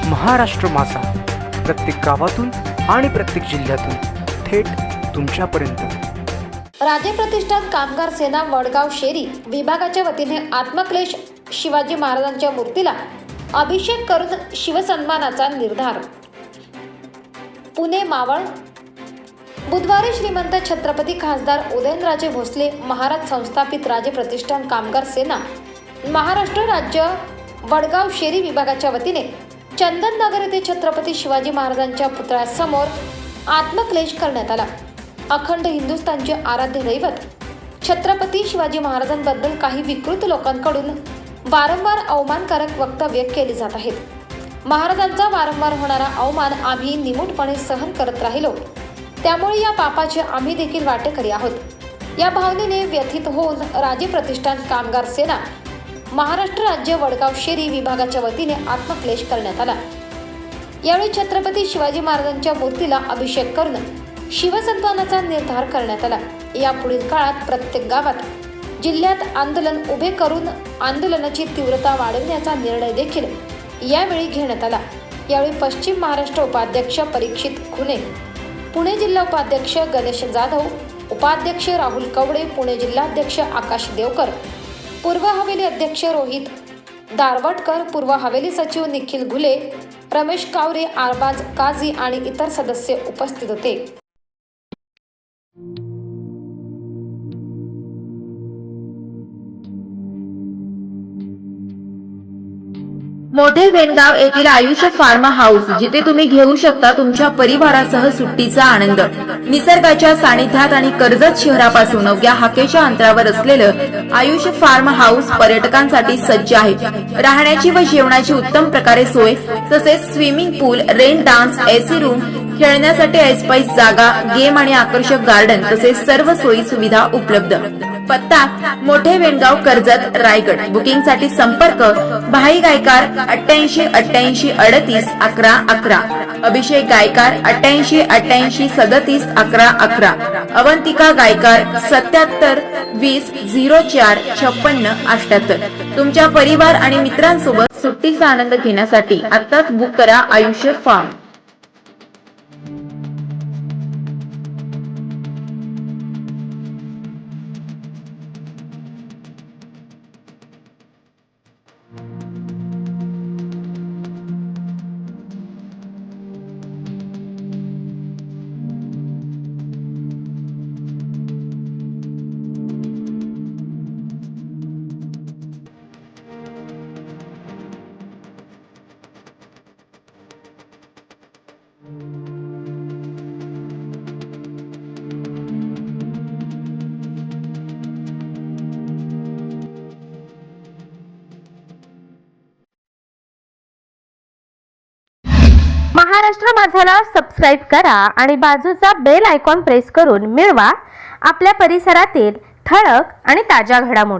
महाराष्ट्र माझा, प्रत्येक गावातून आणि प्रत्येक जिल्ह्यातून थेट तुमच्यापर्यंत। राजे प्रतिष्ठान कामगार सेना वडगाव शेरी विभागाच्या वतीने आत्मक्लेश शिवाजी महाराजांच्या मूर्तीला अभिषेक करून शिवसन्मानाचा निर्धार। पुणे मावळ बुधवारी श्रीमंत छत्रपती खासदार उदयनराजे भोसले महाराज संस्थापित राजे प्रतिष्ठान कामगार सेना महाराष्ट्र राज्य वडगाव शेरी विभागाच्या वतीने चंदननगर येथे छत्रपती शिवाजी महाराजांच्या पुतळ्यासमोर आत्मक्लेश करण्यात आला। अखंड हिंदुस्थानचे आराध्य दैवत छत्रपती शिवाजी महाराजांबद्दल काही विकृत लोकांकडून वारंवार अवमानकारक वक्तव्य केली जात आहेत। महाराजांचा वारंवार होणारा अवमान आम्ही निमूटपणे सहन करत राहिलो, त्यामुळे या पापाचे आम्ही देखील वाटेकरी आहोत। या भावनेने व्यथित होऊन राजे प्रतिष्ठान कामगार सेना महाराष्ट्र राज्य वडगाव शेरी विभागाच्या वतीने आत्मक्लेश करण्यात आला। यावेळी छत्रपती शिवाजी महाराजांच्या मूर्तीला अभिषेक करून शिवसन्मानाचा निर्धार करण्यात आला। यापुढील काळात प्रत्येक गावात जिल्ह्यात आंदोलन उभे करून आंदोलनाची तीव्रता वाढवण्याचा निर्णय देखील यावेळी घेण्यात आला। यावेळी पश्चिम महाराष्ट्र उपाध्यक्ष परीक्षित खुने, पुणे जिल्हा उपाध्यक्ष गणेश जाधव, उपाध्यक्ष राहुल कवडे, पुणे जिल्हाध्यक्ष आकाश देवकर, पूर्व हवेली अध्यक्ष रोहित दारवटकर, पूर्व हवेली सचिव निखिल घुले, रमेश कावरे, आरबाज काझी आणि इतर सदस्य उपस्थित होते। मोठे वेणगाव येथील आयुष फार्म हाऊस, जिथे तुम्ही घेऊ शकता तुमच्या परिवारासह सुट्टीचा आनंद। निसर्गाच्या सानिध्यात आणि कर्जत शहरापासून अवघ्या हाकेच्या अंतरावर असलेलं आयुष फार्म हाऊस पर्यटकांसाठी सज्ज आहे। राहण्याची व जेवणाची उत्तम प्रकारे सोय, तसेच स्विमिंग पूल, रेन डान्स, एसी रूम, खेळण्यासाठी ऐसपैस जागा, गेम आणि आकर्षक गार्डन तसेच सर्व सोयी सुविधा उपलब्ध। पत्ता मोठे वेणगाव, कर्जत, रायगड। बुकिंग साठी संपर्क भाई गायकार 88 88 38 11 11, अभिषेक गायकार 88 88 37 11 11, अवंतिका गायकार 77 20 04 56 78। तुमच्या परिवार आणि मित्रांसोबत सुट्टीचा आनंद घेण्यासाठी आताच बुक करा आयुष फार्म। महाराष्ट्र माझाला सबस्क्राइब करा आणि बाजूचा बेल आयकॉन प्रेस करून मिळवा आपल्या परिसरातील ठळक आणि ताज्या घडामोडी।